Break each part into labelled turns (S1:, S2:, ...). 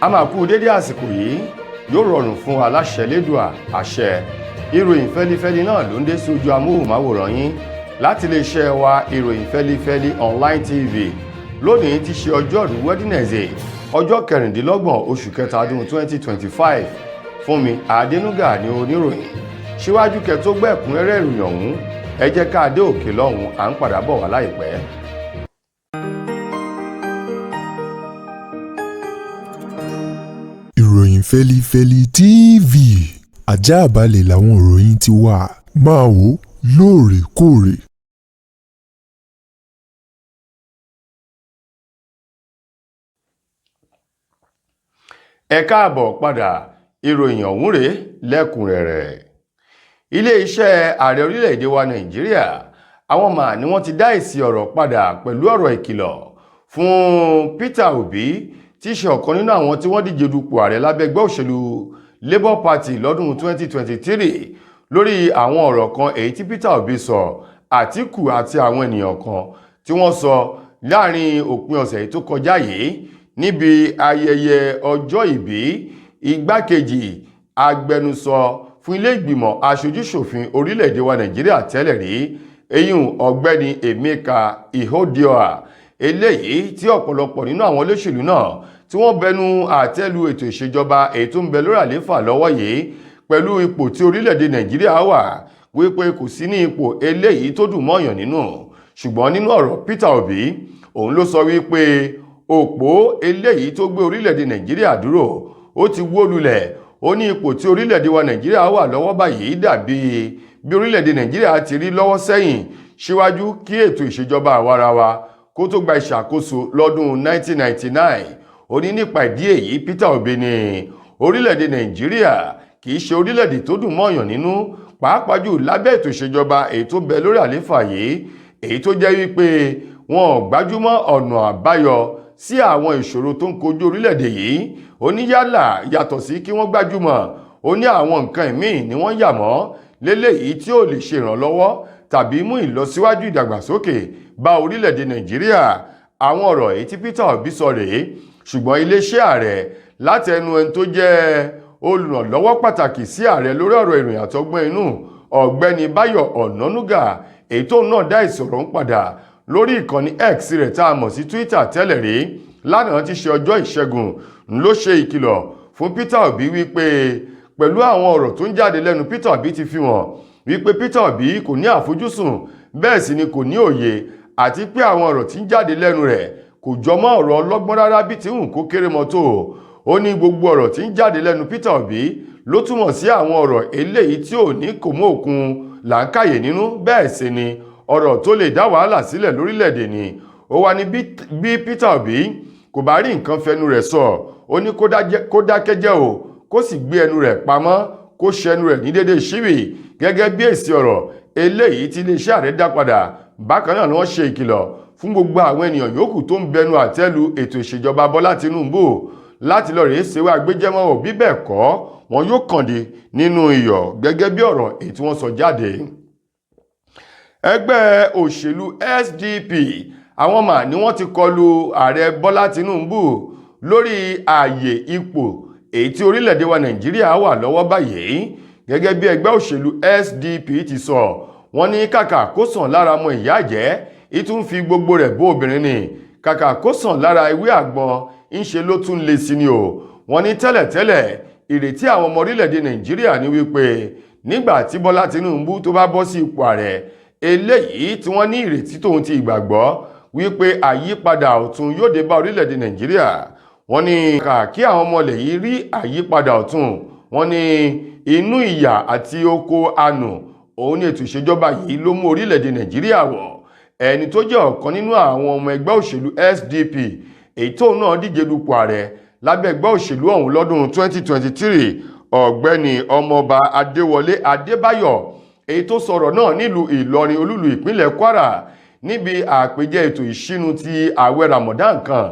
S1: a máa kú dédé àsìkò yìí yóò rọrùn fún aláṣẹ lédùà àṣẹ ìròyìn fẹ́lifẹ́li náà ló ń dé sí ojú amóhùnmáwòrán yín láti iléeṣẹ́ wa ìròyìn fẹ́lifẹ́li online tv lónìí ti ṣe ọjọ́rú Wednesday ọjọ́ 26 oṣù kẹta ọdún 2025 Fúnmi Adénúgà ni oníròyìn síwájú kẹ́ tó gbọ́ ẹ̀kúnrẹ́rẹ́ ìròyìn ọ̀hún ẹ jẹ́ ká dé òkè lọ́hùn à ń padà bọ̀ wá láìpẹ́.
S2: ìròyìn fẹ́lifẹ́li TV àjààbálẹ̀ làwọn ìròyìn ti wà máa wò lóòrèkóòrè.
S1: ẹ káàbọ̀ padà ìròyìn ọ̀hún rèé lẹ́kùnrẹ́rẹ́. ilé-iṣẹ́ ààrẹ orílẹ̀-èdè wa Nàìjíríà àwọn mà ni wọ́n ti dá èsì ọ̀rọ̀ padà pẹ̀lú ọ̀rọ̀ ìkìlọ̀ fún Peter Obi tí í ṣe ọ̀kan nínú àwọn tí wọ́n díje dupò ààrẹ lábẹ́ ẹgbẹ́ òṣèlú Labour Party lọ́dún 2023 lórí àwọn ọ̀rọ̀ kan èyí tí Peter Obi sọ Àtíkù àti àwọn ènìyàn kan tí wọ́n sọ láàrin òpin ọ̀sẹ̀ tó kọjá yìí níbi ayẹyẹ ọjọ́ ìbí igbákejì agbẹnusọ fún ilé ìgbìmọ̀ aṣojú-ṣòfin orílẹ̀-èdè wa Nàìjíríà tẹ́lẹ̀ rí eyín ọ̀gbẹ́ni Emeka Ihedioha eléyìí tí ọ̀pọ̀lọpọ̀ nínú àwọn olóṣèlú náà tí wọ́n bẹnu àtẹ́lu ètò ìṣèjọba èyí tó ń bẹ lórí àlééfà lọ́wọ́ yìí pẹ̀lú ipò tí orílẹ̀-èdè Nàìjíríà wà wípé kò sí ní ipò eléyìí tó dùn mọ́yàn nínú ṣùgbọ́n nínú ọ̀rọ̀ Peter Obi òun ló sọ wípé òpó eléyìí tó gbé orílẹ̀-èdè Nàìjíríà dúró ó ti wó lulẹ̀ ó ní ipò tí orílẹ̀-èdè wa Nàìjíríà wà lọ́wọ́ báyìí dàbí bí orílẹ̀-èdè Nàìjíríà ti rí lọ́wọ́ sẹ́yìn síwájú kí ètò ìṣèjọba àwarawa kó tó gba ìṣàkóso lọ́dún 1999 ó ní nípa ìdí èyí Peter Obi ní orílẹ̀-èdè Nàìjíríà kì í ṣe orílẹ̀-èdè tó dùn mọ́yàn nínú pàápàá jù lábẹ́ ètò ìṣèjọba èyí tó bẹ lórí àlééfà yìí èyí tó jẹ́ wípé wọn ò gbájúmọ́ ọ̀nà àbáyọ sí àwọn ìṣòro tó ń kojú orílẹ̀-èdè yìí ó ní yálà yàtọ̀ sí kí wọ́n gbájúmọ́ ó ní àwọn nǹkan ìmíì ni wọ́n yà mọ́ léléyìí tí ó lè ṣe ìrànlọ́wọ́ tàbí mú ìlọsíwájú ìdàgbàsókè bá orílẹ̀-èdè Nàìjíríà àwọn ọ̀rọ̀ èyí tí Peter Obi sọ rèé ṣùgbọ́n iléeṣẹ́ ààrẹ láti ẹnu ẹni tó jẹ́ olùrànlọ́wọ́ pàtàkì sí ààrẹ lórí ọ̀rọ̀ ìròyìn àtọgbọ́n inú ọ̀gbẹ́ni Báyọ̀ Ọ̀nànúgà èyí tó náà dá ìsọ̀rọ̀ ń padà lórí ìkànnì X rẹ̀ tá a mọ̀ sí Twitter tẹ́lẹ̀ rí lánàá ti ṣe ọjọ́ ìṣẹ́gun ló ṣe ìkìlọ̀ fún Peter Obi wípé pẹ̀lú àwọn ọ̀rọ̀ tó ń jáde lẹ́nu Peter Obi ti fi hàn wípé Peter Obi kò ní àfojúsùn bẹ́ẹ̀ sì ni kò ní òye àti pé àwọn ọ̀rọ̀ tí ń jáde lẹ́nu rẹ̀ kò jọmọ́ ọ̀rọ̀ ọlọ́gbọ́n rárá bí tí hùn kó kéré mọ́ tó ó ní gbogbo ọ̀rọ̀ tí ń jáde lẹ́nu Peter Obi ló túmọ̀ sí àwọn ọ̀rọ̀ eléyìí tí ò ní kò mọ́ òkun làákàyè nínú bẹ́ẹ̀ sì ni ọ̀rọ̀ tó lè dá wàhálà sílẹ̀ lórílẹ̀‐èdè ni ó wá ní bí Peter Obi kò bá rí nǹkan fẹnu rẹ̀ sọ ó ní kó dákẹ́jẹ́ o kó sì gbé ẹnu rẹ̀ pamọ́ kó ṣẹnu rẹ̀ ní dédé ṣíbì gẹ́gẹ́ bí èsì ọ̀rọ̀ eléyìí tí iléeṣẹ́ ààrẹ dá padà bákan náà ni wọ́n ṣe ìkìlọ̀ fún gbogbo àwọn ènìyàn yòókù tó ń bẹnu àtẹ́lu ètò ìṣèjọba Bọ́lá Tinubu láti lọ rèé ṣèwé agbéjẹ́mọ́ ò bí bẹ́ẹ̀ kọ́ wọn yóò kànde nínú iyọ̀ gẹ́gẹ́ bí ọ̀rọ̀ èyí tí wọ́n sọ jáde. ẹgbẹ́ òṣèlú SDP àwọn mà ni wọ́n ti kọlu ààrẹ Bọ́lá Tinubu lórí ààyè ipò èyí tí orílẹ̀-èdè wa Nàìjíríà wà lọ́wọ́ báyìí gẹ́gẹ́ bí ẹgbẹ́ òṣèlú SDP ti sọ wọ́n ní kàkà kó sàn lára ọmọ ìyá jẹ́ ìtún fi gbogbo rẹ̀ bó obìnrin ni kàkà kó sàn lára ewé àgbọn ńṣe ló tún le sí ni o wọ́n ní tẹ́lẹ̀tẹ́lẹ̀ ìrètí àwọn ọmọ orílẹ̀-èdè Nàìjíríà ní wípé nígbà tí Bọ́lá Tinubu tó bá bọ́ sí ipò ààrẹ eléyìí tí wọ́n ní ìrètí tóun ti ìgbàgbọ́ wípé àyípadà ọ̀tun yóò dé bá orílẹ̀-èdè Nàìjíríà wọ́n ní kàkà kí àwọn ọmọ ilẹ̀ yìí rí àyípadà ọ̀tun wọ́n ní inú ìyà àti oko àánú òun ní ètò ìṣèjọba yìí ló mú orílẹ̀-èdè Nàìjíríà wọ̀ ẹni tó jẹ́ ọ̀kan nínú àwọn ọmọ ẹgbẹ́ òṣèlú SDP èyí tóun náà díje dupò ààrẹ lábẹ́ ẹgbẹ́ òṣèlú ọ̀hún lọ́dún 2023 ọ̀gbẹ́ni ọmọọba Adéwọlé Adébáyọ̀ èyí tó sọ̀rọ̀ náà nílùú Ìlọrin olúlu ìpínlẹ̀ Kwara níbi àpèjẹ ètò ìṣínu ti ààwẹ̀ Ramadan kan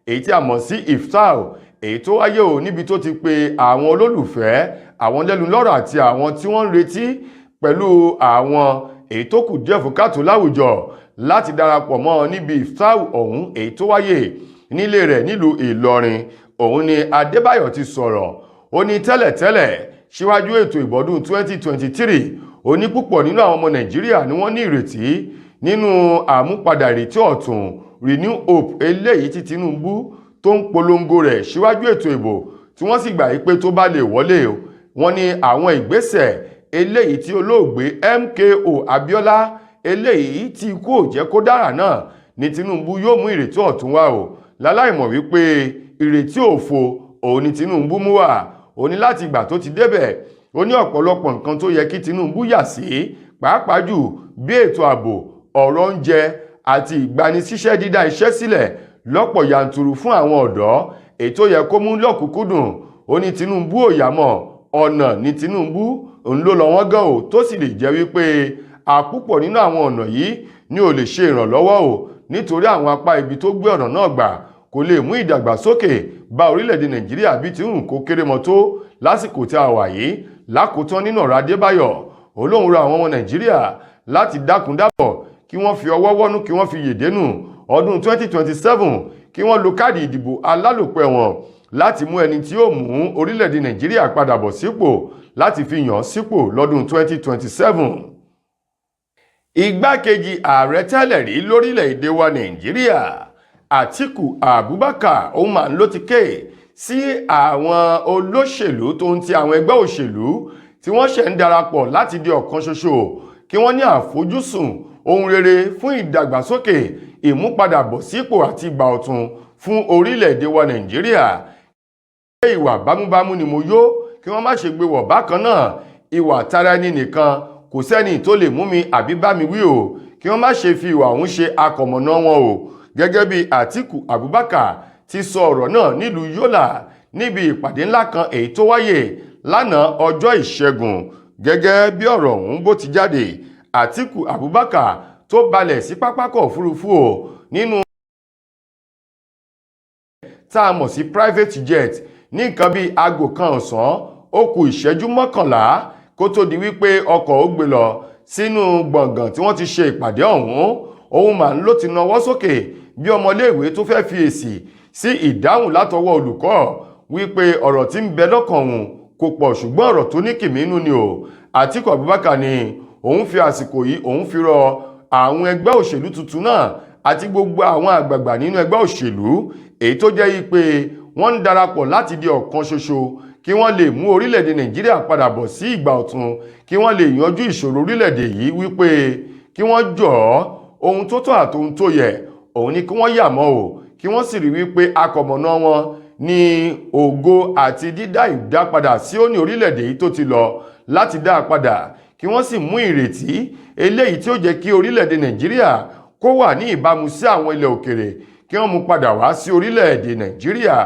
S1: èyí tí a mọ̀ sí iftar èyí tó wáyé ò níbi tó ti pe àwọn olólùfẹ́ àwọn lẹ́nu lọ́rọ̀ àti àwọn tí wọ́n ń retí pẹ̀lú àwọn èyí tó kù díẹ̀ fún kàtó láwùjọ láti darapọ̀ mọ́ níbi iftar ọ̀hún èyí tó wáyé nílé rẹ̀ nílùú Ìlọrin òun ni Adébáyọ̀ ti sọ̀rọ̀. Ó ní tẹ́lẹ̀tẹ́lẹ̀ síwájú ètò ìbọ̀dún 2023 ó ní púpọ̀ nínú àwọn ọmọ Nàìjíríà ni wọ́n ní ìrètí nínú àmúpadà ìrètí ọ̀tun Renew Hope eléyìí tí Tinubu tó ń polongo rẹ̀ síwájú ètò ìbò tí wọ́n sì gbà pé tó bá lè wọlé wọ́n ní àwọn ìgbésẹ̀ eléyìí tí olóògbé MKO Abiola eléyìí tí ikú ò jẹ́ kó dára náà ní Tinubu yóò mú ìrètí ọ̀tun wá láláìmọ̀ wípé ìrètí òfo òun ni Tinubu mú wá. Ó ní láti ìgbà tó ti débẹ̀ ó ní ọ̀pọ̀lọpọ̀ nǹkan tó yẹ kí Tinubu yà sí, pàápàá jù bí ètò ààbò, ọ̀rọ̀ oúnjẹ àti ìgbanisíṣẹ́ dídá iṣẹ́ sílẹ̀ lọ́pọ̀ yanturu fún àwọn ọ̀dọ́ ètò yẹ kó mú lọ́kùnkúndùn. Ó ní Tinubu ò yà mọ́ ọ̀nà ní Tinubu òun ló lọ wọ́n gan tó sì lè jẹ́ wípé àpúpọ̀ nínú àwọn ọ̀nà yìí ni ò lè ṣe ìrànlọ́wọ́ nítorí àwọn apá ibi tó gbé ọ̀nà náà gbà kò lè mú ìdàgbàsókè bá orílẹ̀-èdè Nàìjíríà bí tí ń kó kéré mọ́ tó lásìkò tí a wà yìí. Lákòótán nínú ọ̀rọ̀ Adébáyọ̀ olóhùn rọ àwọn ọmọ Nàìjíríà láti dákúndábọ̀ kí wọ́n fi ọwọ́ wọ́nú kí wọ́n fi yèdénù ọdún 2027 kí wọ́n lo káàdì ìdìbò alálòpẹ́ wọn láti mú ẹni tí ó mú orílẹ̀-èdè Nàìjíríà padà bọ̀ sípò láti fi yàn sípò lọ́dún 2027. Igbákejì ààrẹ tẹ́lẹ̀ rí lórílẹ̀-èdè wa Nàìjíríà Àtíkù Abubakar òun máa ló ti ké sí àwọn olóṣèlú tó ń ti àwọn ẹgbẹ́ òṣèlú tí wọ́n ṣẹ̀ ń darapọ̀ láti di ọ̀kan ṣoṣo kí wọ́n ní àfojúsùn ohun rere fún ìdàgbàsókè ìmúpadàbọ̀sípò àti ìgbà ọ̀tun fún orílẹ̀-èdè wa Nàìjíríà. Ìwà bámúbámú ni mo yó kí wọ́n má ṣe gbé wọ̀ bákan náà ìwà tara ẹni nìkan kò sẹ́ni tó lè mú mi àbí bá mi wí kí wọ́n má ṣe fi ìwà òun ṣe akọ̀mọ̀nà wọn gẹ́gẹ́ bí Àtíkù Abubakar ti sọ ọ̀rọ̀ náà nílùú Yólà níbi ìpàdé ńlá kan èyí tó wáyé lánàá ọjọ́ Ìṣẹ́gun. Gẹ́gẹ́ bí ọ̀rọ̀ ọ̀hún bó ti jáde, Àtíkù Abubakar tó balẹ̀ sí pápákọ̀ òfurufú nínú tá a mọ̀ sí private jet ní nǹkan bí aago kan ọ̀sán ó kù ìṣẹ́jú 11 kó tó di wípé ọkọ̀ ó gbé lọ sínú gbọ̀ngàn tí wọ́n ti ṣe ìpàdé ọ̀hún. Òun mà ń ló ti nawọ́ sókè bí ọmọléèwé tó fẹ́ fi èsì sí ìdáhùn látọwọ́ olùkọ́ wípé ọ̀rọ̀ tí ń bẹ lọ́kàn òun kò pọ̀ ṣùgbọ́n ọ̀rọ̀ tó ní kìmínú ni Àtíkù Abubakar ni òun fi àsìkò yìí òun fi rọ àwọn ẹgbẹ́ òṣèlú tuntun náà àti gbogbo àwọn àgbààgbà nínú ẹgbẹ́ òṣèlú èyí tó jẹ́ pé wọ́n ń darapọ̀ láti di ọ̀kan ṣoṣo kí wọ́n lè mú orílẹ̀-èdè Nàìjíríà padà bọ̀ sí ìgbà ọ̀tun kí wọ́n lè yanjú ìṣòro orílẹ̀-èdè yìí wípé kí wọ́n jọ̀ọ́ ohun tó tọ́ àti ohun tó yẹ òun ni kí wọ́n yà mọ́ kí wọ́n sì rí wípé akọ̀mọ̀nà wọn ní ògo àti dídá ìdápadà sí òní orílẹ̀-èdè yìí tó ti lọ láti dá padà kí wọ́n sì mú ìrètí eléyìí tí ó jẹ́ kí orílẹ̀-èdè Nàìjíríà kó wà ní ìbámu sí àwọn ilẹ̀ òkèrè kí wọ́n mú padà wá sí orílẹ̀-èdè Nàìjíríà.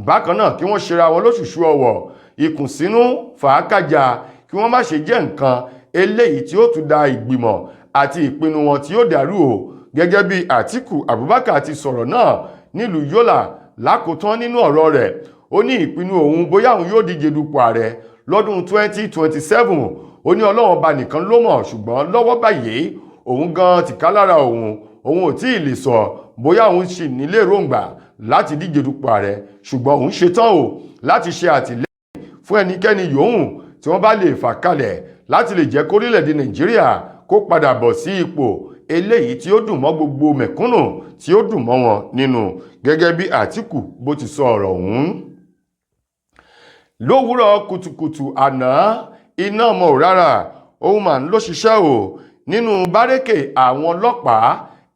S1: Bákan náà kí wọ́n ṣera wọn lóṣùṣù ọwọ̀ ìkùnsínú fàákàjà kí wọ́n má ṣe jẹ́ nǹkan eléyìí tí ó tún da ìgbìmọ̀ àti ìpinnu wọn tí ó dàrú gẹ́gẹ́ bí Àtíkù Abubakar ti sọ̀rọ̀ náà nílùú Yólà. Lákòótán nínú ọ̀rọ̀ rẹ̀ ó ní ìpinnu òun bóyá òun yóò díje dupò ààrẹ lọ́dún 2027 ó ní Ọlọ́run ọba nìkan ló mọ̀ ṣùgbọ́n lọ́wọ́ báyìí òun gan tìkálára òun ò tí ì lè sọ bóyá òun sì nílé èròǹgbà láti díje dupò ààrẹ ṣùgbọ́n òun ṣetán láti ṣe àtìlẹ́yìn fún ẹnikẹ́ni yòówù tí wọ́n bá lè fà kalẹ̀ láti lè jẹ́ kórílẹ̀-èdè Nàìjíríà kó padà bọ̀ sí ipò eléyìí tí ó dùn mọ́ gbogbo mẹ̀kúnnù tí ó dùn mọ́ wọn nínú gẹ́gẹ́ bí Àtíkù bó ti sọ ọ̀rọ̀ ọ̀hún. Lówùúrọ̀ kùtùkùtù àná iná mọ̀ rárá òun mà ń ló ṣiṣẹ́ nínú bárẹ́kè àwọn ọlọ́pàá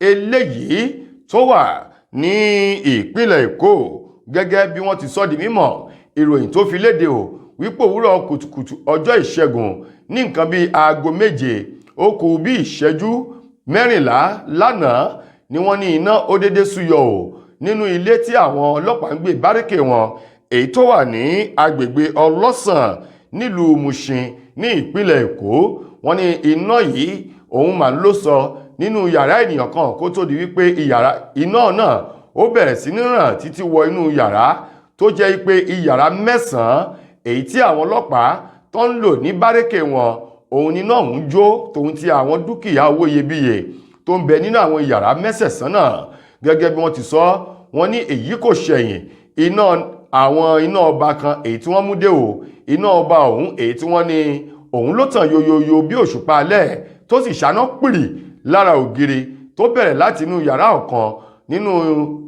S1: eléyìí tó wà ní ìpínlẹ̀ Èkó gẹ́gẹ́ bí wọ́n ti sọ di mímọ̀. Ìròyìn tó fi léde wípé òwúrọ̀ kùtùkùtù ọjọ́ Ìṣẹ́gun ní nǹkan bí aago 7 ó kù bí ìṣẹ́jú 14 lánàá ni wọ́n ní iná ó dédé súyọ nínú ilé tí àwọn ọlọ́pàá ń gbé bárẹ́kè wọn èyí tó wà ní agbègbè Ọlọ́sàn nílùú Mushin ní ìpínlẹ̀ Èkó. Wọ́n ní iná yìí òun mà ń ló sọ nínú yàrá ènìyàn kan kó tó di wípé iná náà ó bẹ̀rẹ̀ sí ní ràn títí wọ inú yàrá tó jẹ́ pé iyàrá 9 èyí tí àwọn ọlọ́pàá tó ń lò ní bárẹ́kè wọn òun níná ń jó tòun ti àwọn dúkìá owó iyebíye tó ń bẹ nínú àwọn iyàrá 9 náà. Gẹ́gẹ́ bí wọ́n ti sọ wọ́n ní èyí kò ṣẹ̀yìn iná àwọn iná ọba kan èyí tí wọ́n mú dé o iná ọba ọ̀hún èyí tí wọ́n ní òun ló tàn yoyoyo bí òṣùpá alẹ́ tó sì ṣáná pìrì lára ògiri tó bẹ̀rẹ̀ láti inú yàrá ọ̀kan nínú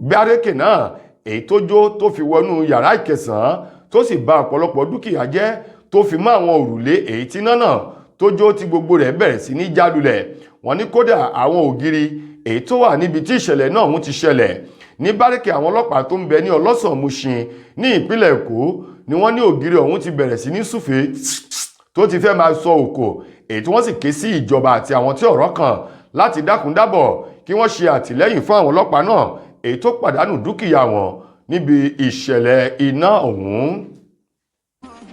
S1: bárẹ́kè náà èyí tó jó tó fi wọnú yàrá ìkẹsàn-án tó sì bà ọ̀pọ̀lọpọ̀ dúkìá jẹ́ tó fi mọ́ àwọn òrùlé èyí tí náà tó jó tí gbogbo rẹ̀ bẹ̀rẹ̀ sí ní jálulẹ̀ wọ́n ní kódà àwọn ògiri èyí tó wà níbi tí ìṣẹ̀lẹ̀ náà ń ti ṣẹlẹ̀ ní bárẹ́kè àwọn ọlọ́pàá tó ń bẹ ní ọlọ́sàn Mushin ní ìpínlẹ̀ Èkó ni wọ́n ní ògiri ọ̀hún ti bẹ̀rẹ̀ sí ní súfèé tó ti fẹ́ máa sọ òkò èyí tí wọ́n sì ké sí ìjọba àti àwọn tí ọ̀rọ̀ kàn láti dákúndábọ̀ kí wọ́n ṣe àtìlẹ́yìn fún àwọn ọlọ́pàá náà èyí tó pàdánù dúkìá wọn níbi ìṣẹ̀lẹ̀ iná ọ̀hún.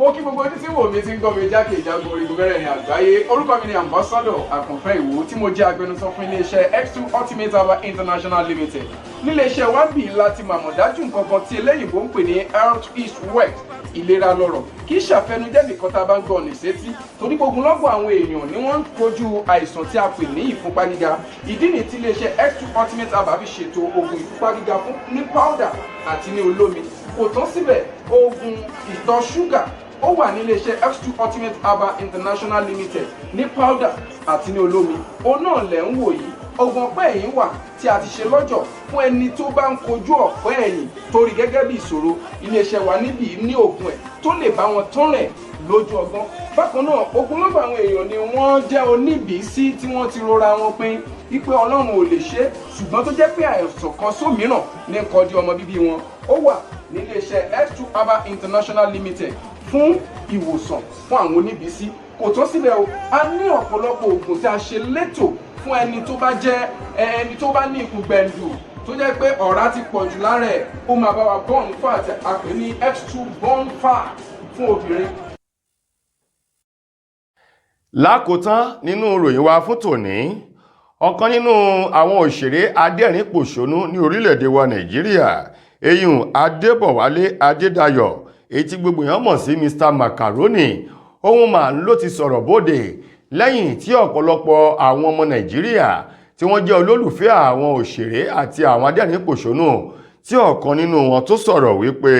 S3: Mo kí gbogbo ojú tí wò mí ti ń gbọ́ mi jákèjádò orígun mẹ́rẹ̀ẹ̀rin àgbáyé. Orúkọ mi ni Ambassador Àkànfẹ́ Ìwò tí mo jẹ́ agbẹnusọ fún iléeṣẹ́ X2 Ultimate Herbal International Limited. Níléeṣẹ́ wa ń bì láti màmọ̀ dájú nǹkan kan tí eléyìnbó ń pè ní health is wealth, ìlera lọ́rọ̀. Kì í ṣàfẹnujẹ́ nìkan tá a bá ń gbọ́ ọ̀nì sétí torí gbogbo lọ́gbọ̀ àwọn èèyàn ni wọ́n ń kojú àìsàn tí a pè ní ìfúnpá gíga. Ìdí nìyí tí iléeṣẹ́ X2 Ultimate Herbal fi ṣètò oògùn ìfúnpá gíga fún ní powder àti ní olómi. Kò tán síbẹ̀, oògùn ìtọ̀ ṣúgà ó wà ní iléeṣẹ́ X2 Ultimate Herbal International Limited ní powder àti ní olómi. Òun náà lẹ̀ ń wò yìí. Oògùn ọ̀pẹ́ ẹ̀yìn wà tí a ti ṣe lọ́jọ̀ fún ẹni tó bá ń kojú ọ̀pẹ́ ẹ̀yìn torí gẹ́gẹ́ bí ìṣòro. Iléeṣẹ́ wa níbí ní oògùn ẹ̀ tó lè bá wọn tán rẹ̀ lójú ọgbọ́n. Bákan náà ogunlọ́gọ̀ àwọn èèyàn ni wọ́n jẹ́ oníbìísí tí wọ́n ti rora wọn pín wípé Ọlọ́run ò lè ṣe ṣùgbọ́n tó jẹ́ pé àìsàn kan sómìíràn ní kọjú ọmọ bíbí wọn. Ó wà ní iléeṣẹ́ X2 Herbal International Limited fún ìwòsàn fún àwọn oníbìísí. Kò tó síbẹ̀ o, a ní ọ̀pọ̀lọpọ̀ oògùn tí a ṣe létò fún ẹni tó bá jẹ́ ẹni tó bá ní ikùn gbẹ̀ndù tó jẹ́ pé ọ̀rá ti pọ̀ jù lára ẹ̀ ó máa bá wa burn fat àpè ní X2 burn fat fún obìnrin.
S1: Lákòótán nínú ìròyìn wa fún tòní ọ̀kan nínú àwọn òṣèré adẹ́rìn-pòṣónú ní orílẹ̀-èdè wa Nàìjíríà eyín Adébọ̀wálé Adédayọ̀ èyí tí gbogbo èèyàn mọ̀ sí Mr Macaroni ohun màá ló ti sọ̀rọ̀ bóde lẹ́yìn tí ọ̀pọ̀lọpọ̀ àwọn ọmọ Nàìjíríà tí wọ́n jẹ́ olólùfẹ́ àwọn òṣèré àti àwọn adẹ́rìn-pòṣónú tí ọ̀kan nínú wọn tó sọ̀rọ̀ wípé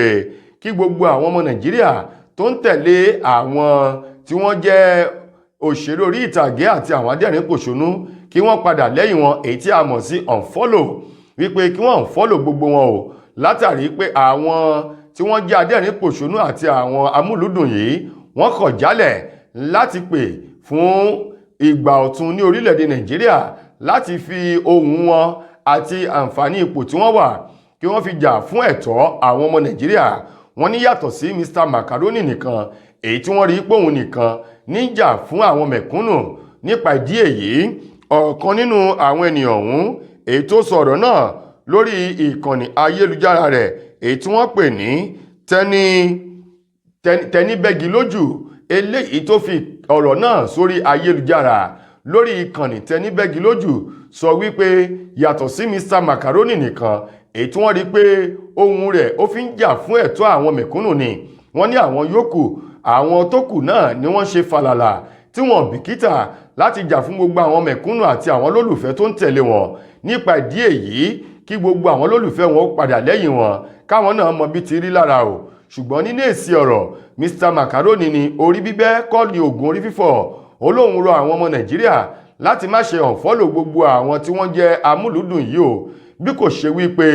S1: kí gbogbo àwọn ọmọ Nàìjíríà tó ń tẹ̀lé àwọn tí wọ́n jẹ́ òṣèré orí ìtàgé àti àwọn adẹ́rìn-pòṣónú kí wọ́n padà lẹ́yìn wọn èyí tí a mọ̀ sí unfollow wípé kí wọ́n unfollow gbogbo wọn o látàrí pé àwọn tí wọ́n jẹ́ adẹ́rìn-pòṣónú àti àwọn amúlùdùn yìí wọ́n kọ̀ jálẹ̀ láti pè fún ìgbà ọ̀tun ní orílẹ̀-èdè Nàìjíríà láti fi ohùn wọn àti àǹfààní ipò tí wọ́n wà kí wọ́n fi jà fún ẹ̀tọ́ àwọn ọmọ Nàìjíríà. Wọ́n ní yàtọ̀ sí Mr Macaroni nìkan èyí tí wọ́n rí pé òun nìkan níjà fún àwọn mẹ̀kúnnù. Nípa ìdí èyí ọ̀kan nínú àwọn ènìyàn ọ̀hún èyí tó sọ̀rọ̀ náà lórí ìkànnì ayélujára rẹ̀ èyí tí wọ́n pè ní tẹnibẹ́gi lójú eléyìí tó fi ọ̀rọ̀ náà sórí ayélujára lórí ìkànnì tẹnibẹ́gi lójú sọ wípé yàtọ̀ sí Mr Macaroni nìkan èyí tí wọ́n rí pé ohùn rẹ̀ ó fi ń jà fún ẹ̀tọ́ àwọn mẹ̀kúnnù ni wọ́n ní àwọn yòókù àwọn tó kù náà ni wọ́n ṣe falala tí wọ́n bìkítà láti jà fún gbogbo àwọn mẹ̀kúnnù àti àwọn olólùfẹ́ tó ń tẹ̀lé wọn. Nípa ìdí èyí kí gbogbo àwọn olólùfẹ́ wọn ó padà lẹ́yìn wọn káwọn náà mọ bí ti rí lára o. Ṣùgbọ́n nínú èsì ọ̀rọ̀ Mr Macaroni ní orí bíbẹ́ kọ́ ni oògùn orí fífọ́. Olóhùn rọ àwọn ọmọ Nàìjíríà láti má ṣe unfollow gbogbo àwọn tí wọ́n jẹ́ amúlùdùn yìí o bí kò ṣe wípé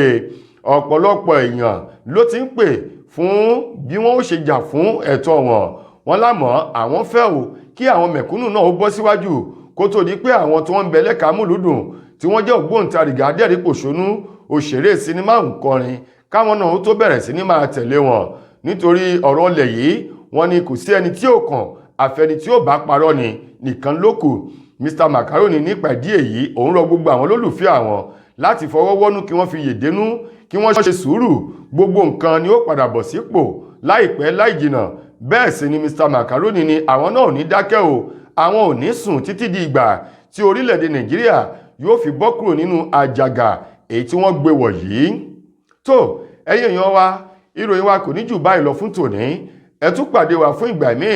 S1: ọ̀pọ̀lọpọ̀ èèyàn ló ti ń pè fún bí wọ́n ó ṣe jà fún ẹ̀tọ́ wọn. Wọ́n lámọ̀ àwọn fẹ́ o kí àwọn mẹ̀kúnnù náà ó bọ́ síwájú kó tó di pé àwọn tí wọ́n ń bẹ lẹ́ka amúlùdùn tí wọ́n jẹ́ ògbóǹtarìgì adẹ́rìn-pòṣónú òṣèré sinimá òǹkọrin káwọn náà ó tó bẹ̀rẹ̀ sí ní máa tẹ̀lé wọn nítorí ọ̀rọ̀ ọlẹ̀ yìí wọ́n ní kò sí ẹni tí ó kàn àfẹni tí ó bá parọ́ ni nìkan ló kù. Mr Macaroni nípa ìdí èyí òun rọ gbogbo àwọn olólùfẹ́ àwọn láti fọwọ́wọ́nú kí wọ́n fi yèdénú kí wọ́n ṣe sùúrù gbogbo nǹkan ni ó padà bọ̀ sípò láìpẹ́ láì jìnà. Bẹ́ẹ̀ sì ni Mr Macaroni ni àwọn náà ò ní dákẹ́ o àwọn ò ní sùn títí di ìgbà tí orílẹ̀-èdè Nàìjíríà yóò fi bọ́ kúrò nínú àjàgà èyí tí wọ́n gbé wọ̀ yìí. Tó ẹ̀yin èèyàn wa ìròyìn wa kò ní jù báyìí lọ fún tòní. Ẹ tún pàdé wa fún ìgbà míì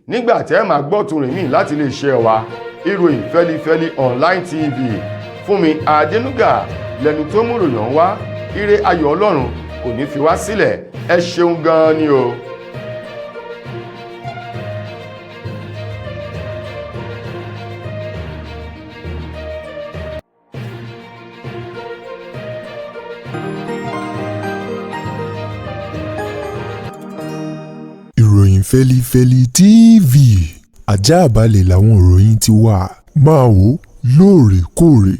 S1: nígbà tí ẹ máa gbọ́ tún rìn míì láti lè ṣe wa ìròyìn Fẹ́lifẹ́li online TV. Fúnmi Adénúgà lẹni tó mú ròyìn wá. Ire ayọ̀ Ọlọ́run kó kò ní fi wá sílẹ̀. Ẹ ṣeun gan-an ni o.
S2: Ìròyìn Fẹ́lifẹ́li TV àjààbálẹ̀ làwọn ìròyìn ti wà. Máa wò lóòrèkóòrè.